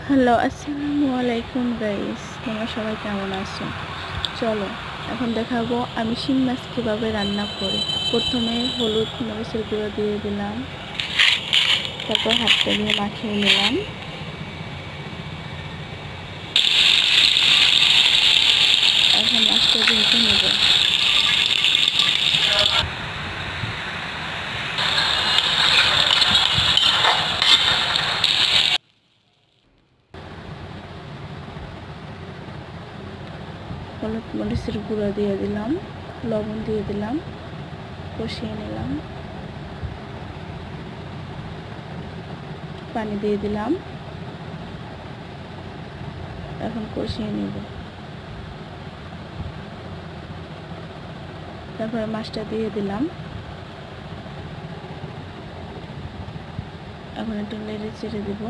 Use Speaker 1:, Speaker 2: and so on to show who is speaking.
Speaker 1: Hello, আসসালামু আলাইকুম guys. তোমরা সবাই কেমন আছো? চলো এখন দেখাবো আমি শিং মাছ কীভাবে রান্না করি। প্রথমে হলুদ মরিচের গুঁড়ো দিয়ে দিলাম, তারপর হাতটা দিয়ে মাখিয়ে নিলাম। এখন মাছটা ভেজে নেব। হলুদ মরিচের গুঁড়ো দিয়ে দিলাম, লবণ দিয়ে দিলাম, কষিয়ে নিলাম। পানি দিয়ে দিলাম, এখন কষিয়ে নেব। তারপরে মাছটা দিয়ে দিলাম, এখন একটু নেড়ে চেড়ে দেব।